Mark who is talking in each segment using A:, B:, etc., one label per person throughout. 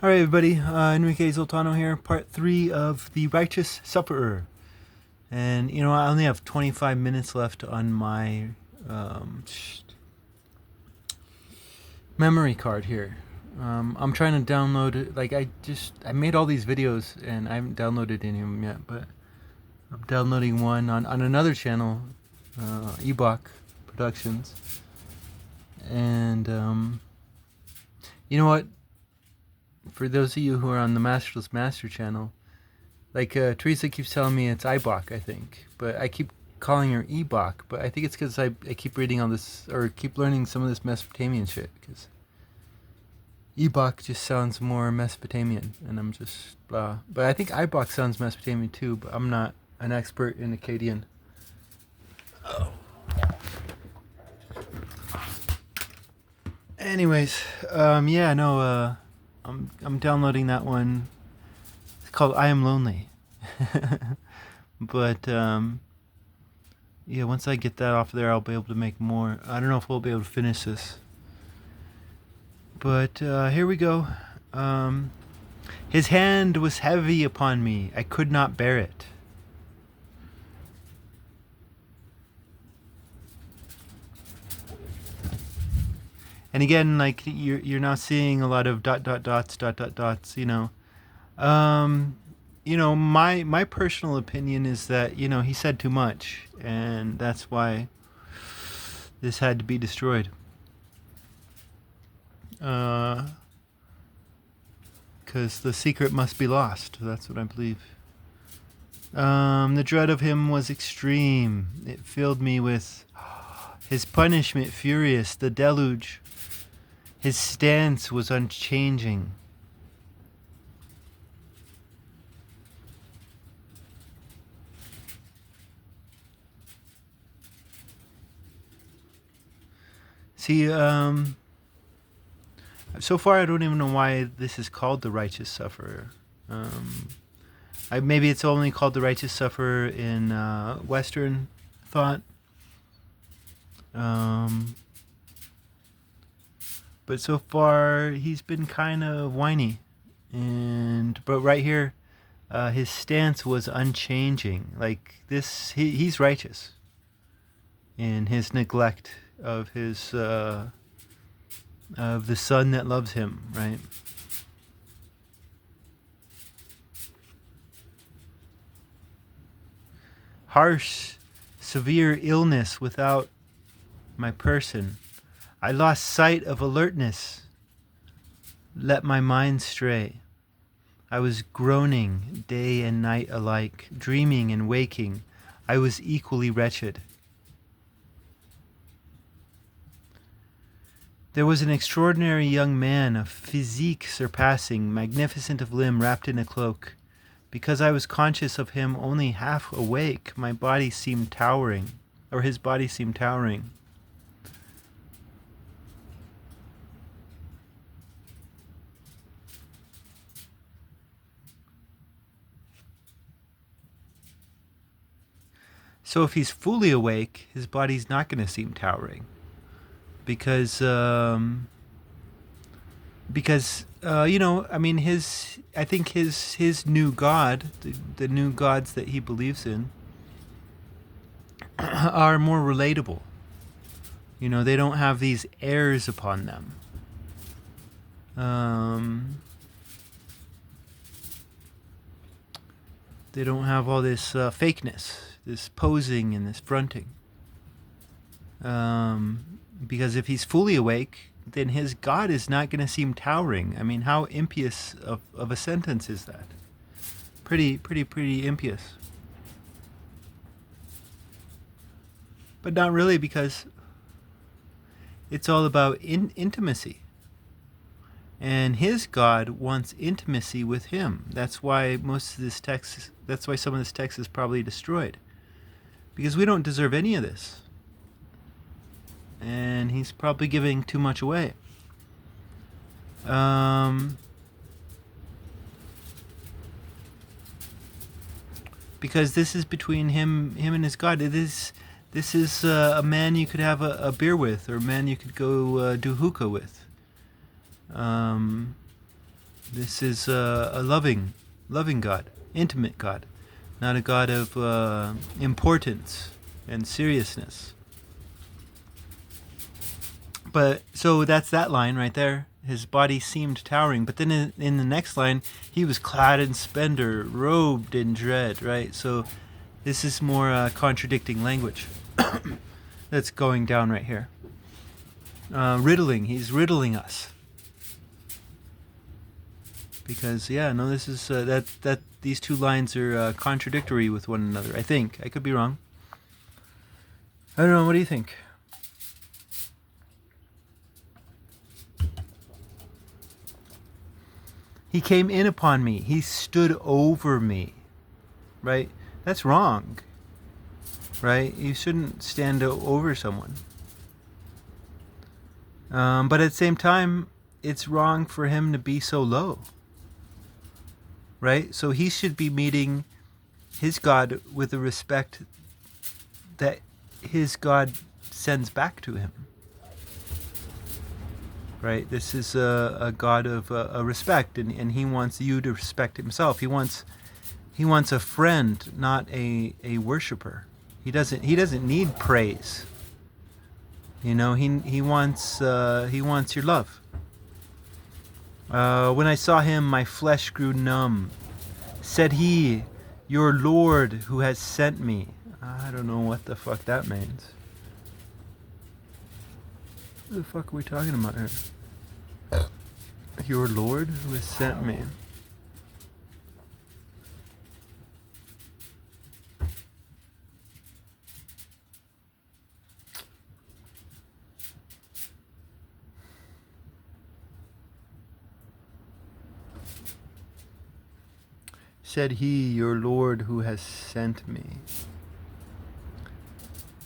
A: All right, everybody. Enrique Zoltano here, part 3 of The Righteous Sufferer. And, I only have 25 minutes left on my memory card here. I'm trying to download it. I made all these videos and I haven't downloaded any of them yet, but I'm downloading one on another channel, Ebach Productions. And, you know what? For those of you who are on the Masterless Master channel, Teresa keeps telling me it's Ibach, I think, but I keep calling her Ebach, but I think it's because I keep reading all this, or keep learning some of this Mesopotamian shit, because Ebach just sounds more Mesopotamian, and I'm just, but I think Ibach sounds Mesopotamian too, but I'm not an expert in Akkadian. Oh. Anyways, I'm downloading that one. It's called I Am Lonely. But once I get that off there, I'll be able to make more. I don't know if we'll be able to finish this. But here we go. His hand was heavy upon me. I could not bear it. And again, you're now seeing a lot of dots. My personal opinion is that he said too much, and that's why this had to be destroyed. Because the secret must be lost. That's what I believe. The dread of him was extreme. It filled me with his punishment furious, the deluge. His stance was unchanging. See, so far I don't even know why this is called the Righteous Sufferer. Maybe it's only called the Righteous Sufferer in Western thought. But so far he's been kind of whiny, but right here, his stance was unchanging. Like this, he's righteous in his neglect of his of the son that loves him, right? Harsh, severe illness without my person. I lost sight of alertness, let my mind stray. I was groaning day and night alike, dreaming and waking. I was equally wretched. There was an extraordinary young man of physique surpassing, magnificent of limb, wrapped in a cloak. Because I was conscious of him only half awake, my body seemed towering, or his body seemed towering. So if he's fully awake, his body's not going to seem towering, because I think his new god, the new gods that he believes in, are more relatable. They don't have these airs upon them. They don't have all this fakeness, this posing and this fronting. Because if he's fully awake, then his God is not going to seem towering. I mean, how impious of a sentence is that? Pretty impious. But not really, because it's all about intimacy. And his God wants intimacy with him. That's why some of this text is probably destroyed. Because we don't deserve any of this. And he's probably giving too much away. Because this is between him and his God. This is a man you could have a beer with, or a man you could go do hookah with. This is a loving God, intimate God, not a God of importance and seriousness. But so that's that line right there. His body seemed towering, but then in the next line, he was clad in splendor, robed in dread, right? So this is more contradicting language that's going down right here. Riddling, he's riddling us. Because this is that these two lines are contradictory with one another. I think I could be wrong. I don't know. What do you think? He came in upon me. He stood over me. Right? That's wrong. Right? You shouldn't stand over someone. But at the same time, it's wrong for him to be so low. Right? So he should be meeting his God with the respect that his God sends back to him. Right? This is a God of a respect, and he wants you to respect himself. He wants a friend, not a worshiper. He doesn't need praise. You know, he wants your love. When I saw him, my flesh grew numb. Said he, "Your Lord who has sent me." I don't know what the fuck that means. What the fuck are we talking about here? Your Lord who has sent me. Said he, "Your Lord who has sent me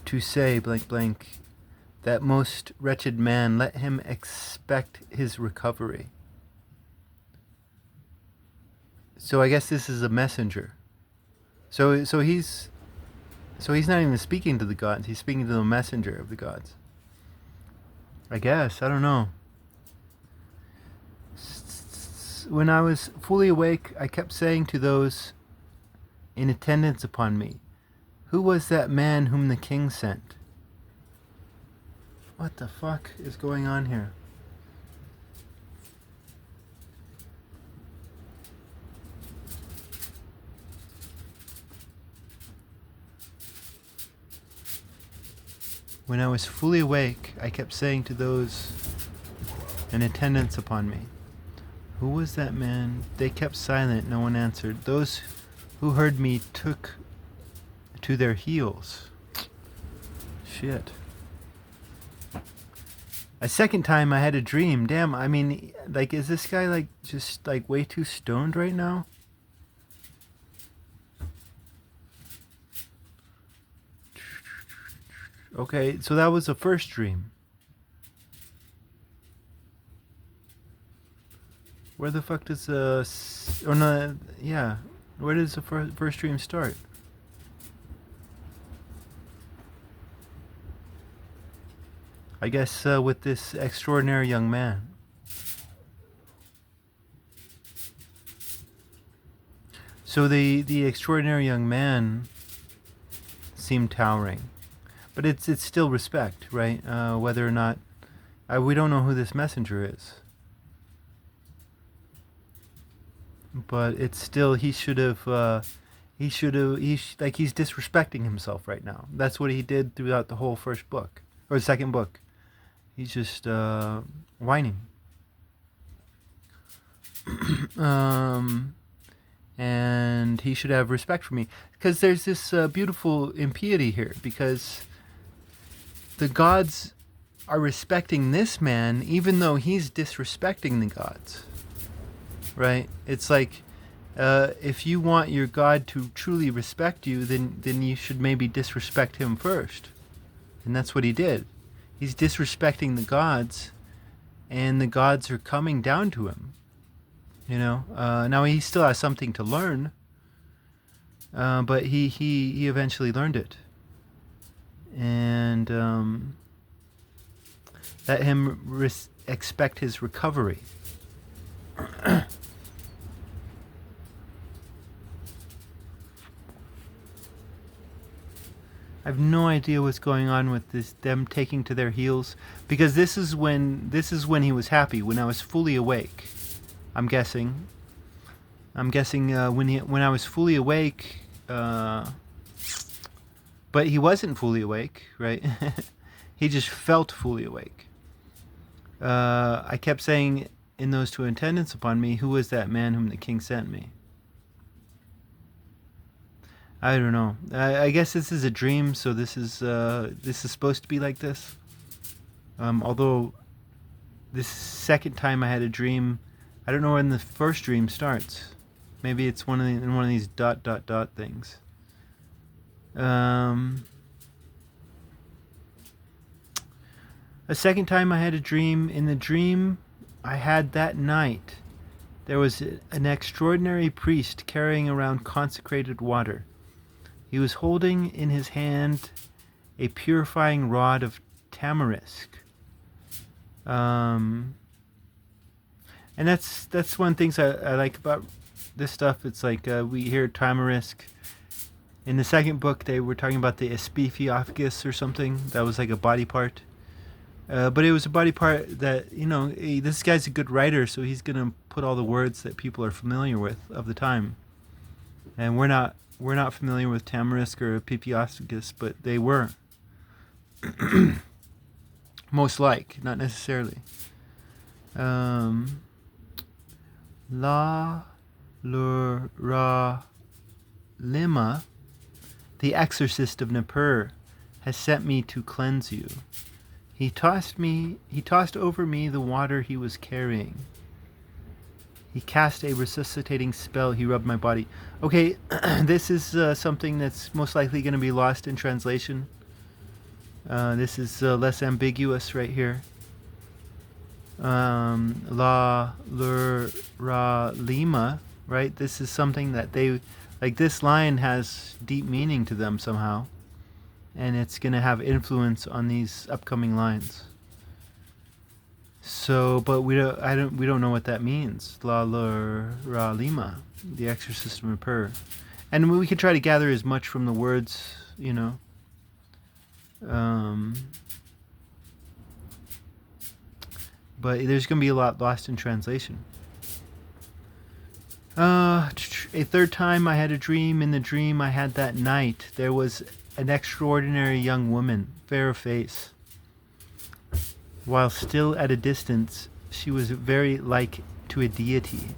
A: to say blank blank, that most wretched man, let him expect his recovery." So I guess this is a messenger. So he's not even speaking to the gods. He's speaking to the messenger of the gods. I guess. I don't know. When I was fully awake, I kept saying to those in attendance upon me, "Who was that man whom the king sent?" What the fuck is going on here? When I was fully awake, I kept saying to those in attendance upon me, "Who was that man?" They kept silent, no one answered. Those who heard me took to their heels. Shit. A second time I had a dream. Damn, I mean, like, is this guy, like, just, like, way too stoned right now? Okay, so that was the first dream. Where the fuck does the... Or no, yeah. Where does the first dream start? I guess with this extraordinary young man. So the extraordinary young man seemed towering. But it's still respect, right? Whether or not... we don't know who this messenger is. But it's still, he should have, he's disrespecting himself right now. That's what he did throughout the whole first book, or the second book. He's just whining. And he should have respect for me. Because there's this beautiful impiety here, because the gods are respecting this man even though he's disrespecting the gods. Right? It's like, if you want your God to truly respect you, then you should maybe disrespect him first. And that's what he did. He's disrespecting the gods, and the gods are coming down to him. You know? Now he still has something to learn, but he eventually learned it. And let him expect his recovery. I have no idea what's going on with them taking to their heels, because this is when he was happy, when I was fully awake. I'm guessing when I was fully awake, but he wasn't fully awake, right? He just felt fully awake. I kept saying in those two attendants upon me, "Who was that man whom the king sent me?" I don't know. I guess this is a dream, so this is supposed to be like this. Although this second time I had a dream, I don't know when the first dream starts. Maybe it's one of these ... things. A second time I had a dream. In the dream I had that night, there was an extraordinary priest carrying around consecrated water. He was holding in his hand a purifying rod of tamarisk. And that's one of the things I like about this stuff. It's like we hear tamarisk. In the second book, they were talking about the Epiphaniophagus or something. That was like a body part. But it was a body part that, this guy's a good writer, so he's going to put all the words that people are familiar with of the time. And we're not familiar with tamarisk or Epiphaniophagus, but they were. Most like, not necessarily. La Lura Lima, the exorcist of Nippur, has sent me to cleanse you. He tossed over me the water he was carrying. He cast a resuscitating spell. He rubbed my body. Okay, this is something that's most likely going to be lost in translation. This is less ambiguous right here. La Lura Lima, right? This is something that they, like, this line has deep meaning to them somehow. And it's going to have influence on these upcoming lines. So, but we don't know what that means. La Lura Lima, the exorcist of Nippur. And we can try to gather as much from the words, but there's going to be a lot lost in translation. A third time I had a dream. In the dream I had that night, there was an extraordinary young woman, fair of face. While still at a distance, she was very like to a deity.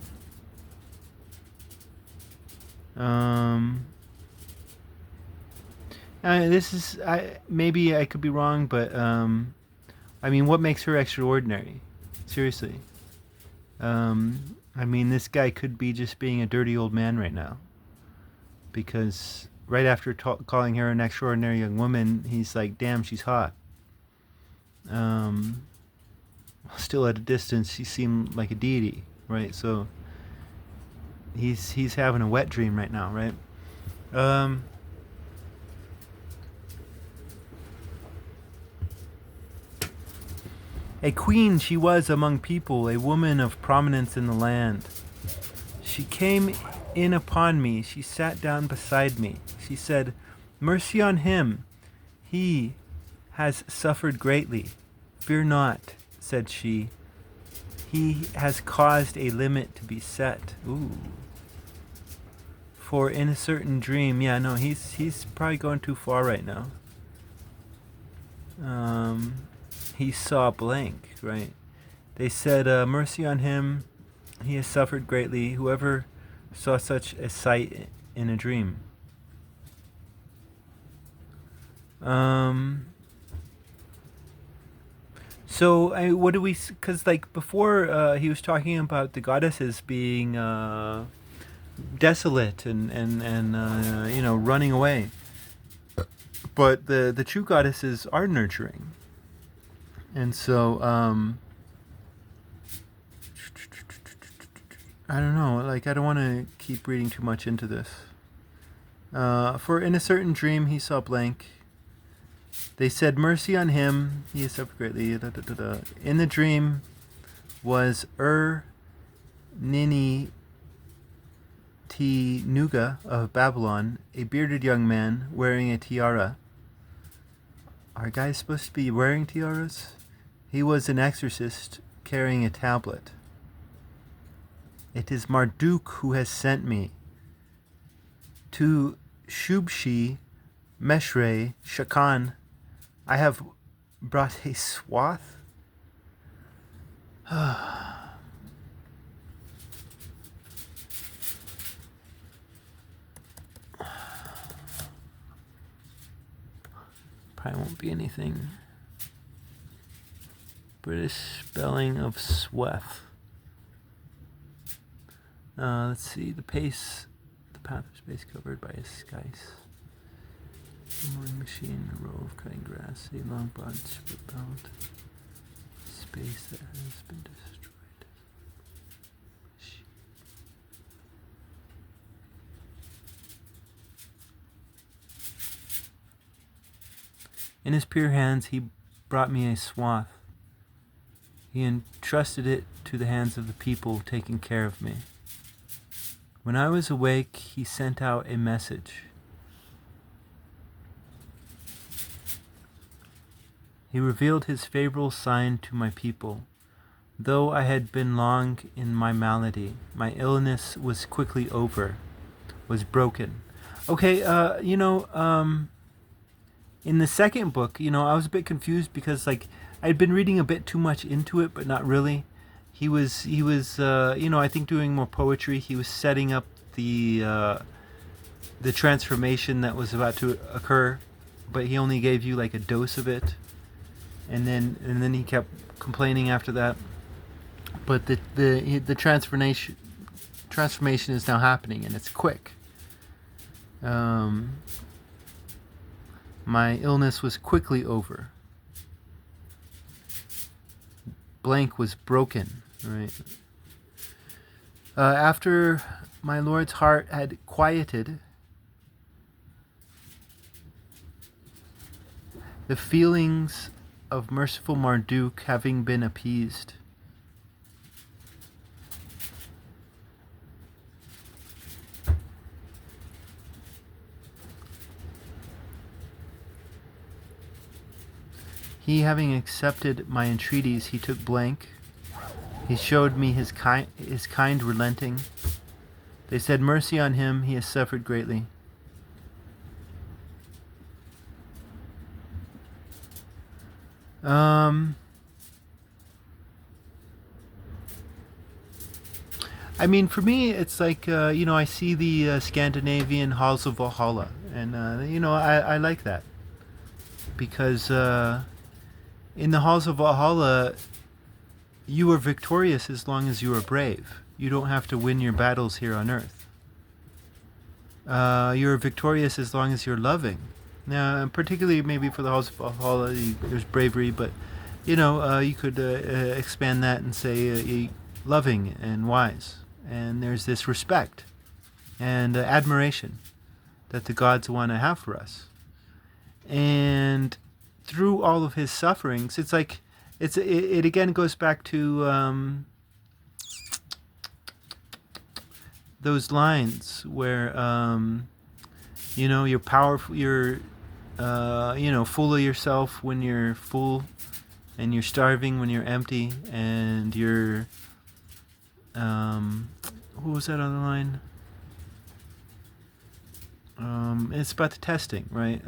A: This is, maybe I could be wrong, but what makes her extraordinary? Seriously. This guy could be just being a dirty old man right now, because right after calling her an extraordinary young woman, he's like, damn, she's hot. Still at a distance, she seemed like a deity, right? So he's having a wet dream right now, right? A queen she was among people, a woman of prominence in the land. She came in upon me, she sat down beside me. She said, "Mercy on him, he has suffered greatly. Fear not," said she. "He has caused a limit to be set." Ooh. For in a certain dream, he's probably going too far right now. He saw blank, right? They said, "Mercy on him, he has suffered greatly. Whoever saw such a sight in a dream." So what do we? Because like before, he was talking about the goddesses being desolate and running away. But the true goddesses are nurturing. And so, I don't know, like, I don't want to keep reading too much into this. For in a certain dream he saw blank. They said, "Mercy on him, he has suffered greatly." In the dream was Nini Nuga of Babylon, a bearded young man wearing a tiara. Are guys supposed to be wearing tiaras? He was an exorcist carrying a tablet. It is Marduk who has sent me to Shubshi, Meshre, Shakan. I have brought a swath. Probably won't be anything. British spelling of swath. Let's see, the pace, the path of space covered by a skies. A mowing machine, a row of cutting grass, a long broad strip belt. Space that has been destroyed. In his pure hands he brought me a swath. He entrusted it to the hands of the people taking care of me. When I was awake, he sent out a message. He revealed his favorable sign to my people. Though I had been long in my malady, my illness was quickly over, was broken. Okay, in the second book, I was a bit confused because I'd been reading a bit too much into it, but not really. He was I think doing more poetry. He was setting up the transformation that was about to occur, but he only gave you like a dose of it, and then he kept complaining after that. But the transformation is now happening, and it's quick. My illness was quickly over. Blank was broken, right? After my Lord's heart had quieted, the feelings of merciful Marduk having been appeased, he having accepted my entreaties, he took blank. He showed me his kind relenting. They said, mercy on him, he has suffered greatly. I mean, for me, it's like, I see the Scandinavian Halls of Valhalla, and, I like that. Because in the Halls of Valhalla, you are victorious as long as you are brave. You don't have to win your battles here on Earth. You're victorious as long as you're loving. Now, particularly maybe for the Halls of Valhalla, there's bravery, but you could expand that and say loving and wise. And there's this respect and admiration that the gods want to have for us. And through all of his sufferings, it's like it again goes back to those lines where you're powerful, you're full of yourself when you're full, and you're starving when you're empty, and you're what was that other line? It's about the testing, right?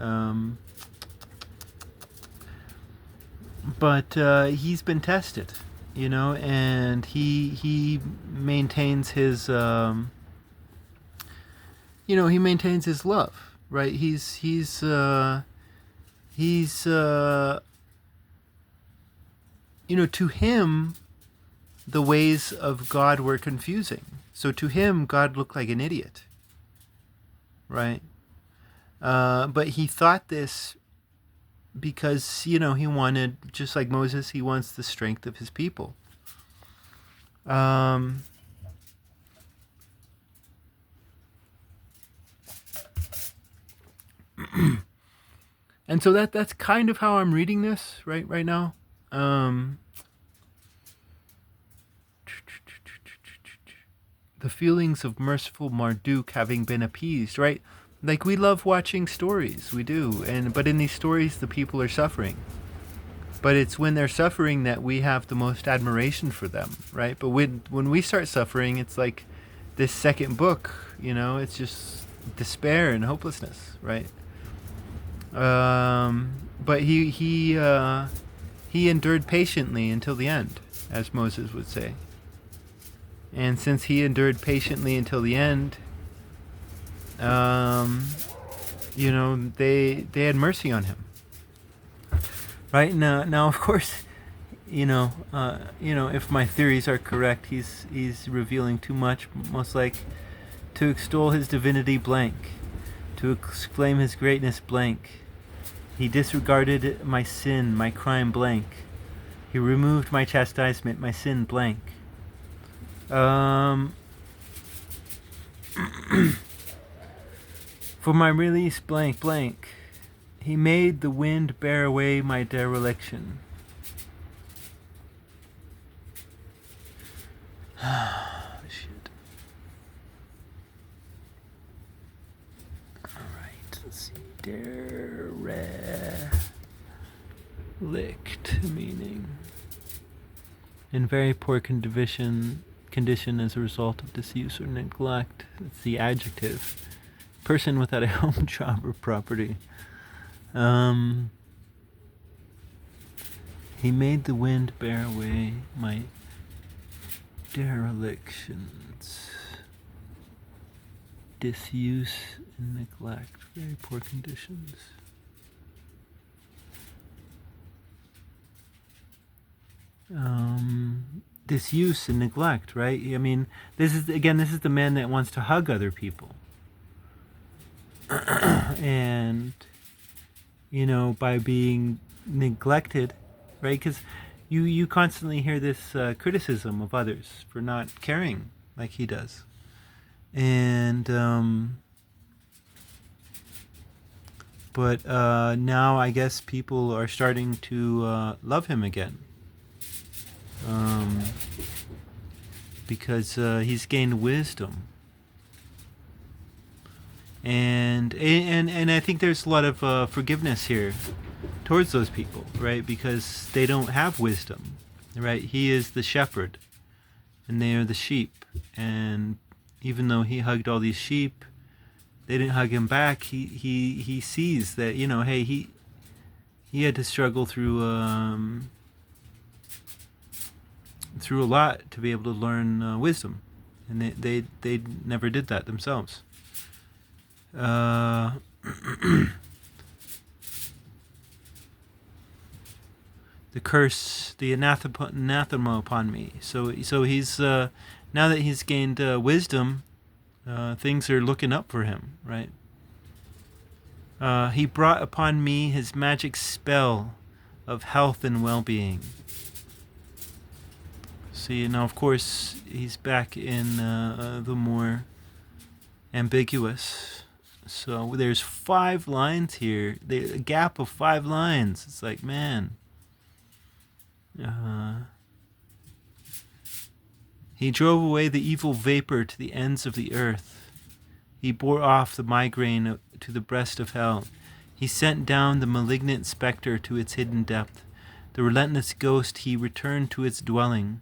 A: But he's been tested, and he maintains his he maintains his love, right? He's to him the ways of God were confusing. So to him, God looked like an idiot, right? But he thought this because, he wanted, just like Moses, he wants the strength of his people. And so that's kind of how I'm reading this right now. The feelings of merciful Marduk having been appeased, right? Like, we love watching stories, we do, but in these stories the people are suffering. But it's when they're suffering that we have the most admiration for them, right? But when we start suffering, it's like this second book, it's just despair and hopelessness, right? But he endured patiently until the end, as Moses would say. And since he endured patiently until the end, they had mercy on him. Right now, of course, if my theories are correct, he's revealing too much, most like to extol his divinity blank, to exclaim his greatness blank. He disregarded my sin, my crime blank. He removed my chastisement, my sin blank. For my release blank blank. He made the wind bear away my dereliction. Shit. Alright, let's see. Derelict, meaning in very poor condition as a result of disuse or neglect. It's the adjective. Person without a home, job, or property. He made the wind bear away my derelictions. Disuse and neglect. Very poor conditions. Disuse and neglect, right? I mean, this is the man that wants to hug other people. And by being neglected, right? Because you constantly hear this criticism of others for not caring like he does. And but now I guess people are starting to love him again, because he's gained wisdom. And I think there's a lot of forgiveness here towards those people, right? Because they don't have wisdom, right? He is the shepherd, and they are the sheep. And even though he hugged all these sheep, they didn't hug him back. He sees that, hey, he had to struggle through a lot to be able to learn wisdom, and they never did that themselves. The curse, the anathema upon me. So he's now that he's gained wisdom, things are looking up for him, right? He brought upon me his magic spell of health and well-being. See, now of course he's back in the more ambiguous. So there's 5 lines here. A gap of 5 lines. It's like, man. He drove away the evil vapor to the ends of the earth. He bore off the migraine to the breast of hell. He sent down the malignant specter to its hidden depth. The relentless ghost he returned to its dwelling.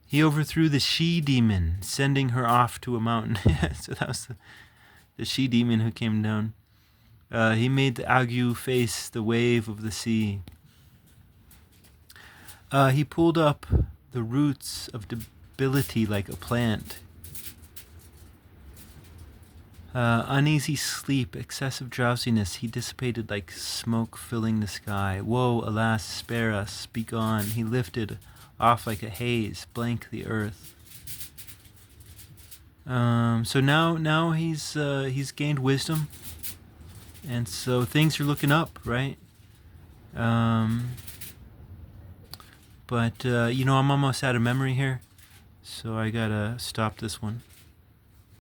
A: He overthrew the she-demon, sending her off to a mountain. So that was the she-demon who came down. He made the ague face the wave of the sea. He pulled up the roots of debility like a plant. Uneasy sleep, excessive drowsiness, he dissipated like smoke filling the sky. Woe, alas, spare us, be gone. He lifted off like a haze, blank the earth. So now he's gained wisdom, and so things are looking up, right? But I'm almost out of memory here, so I gotta stop this one.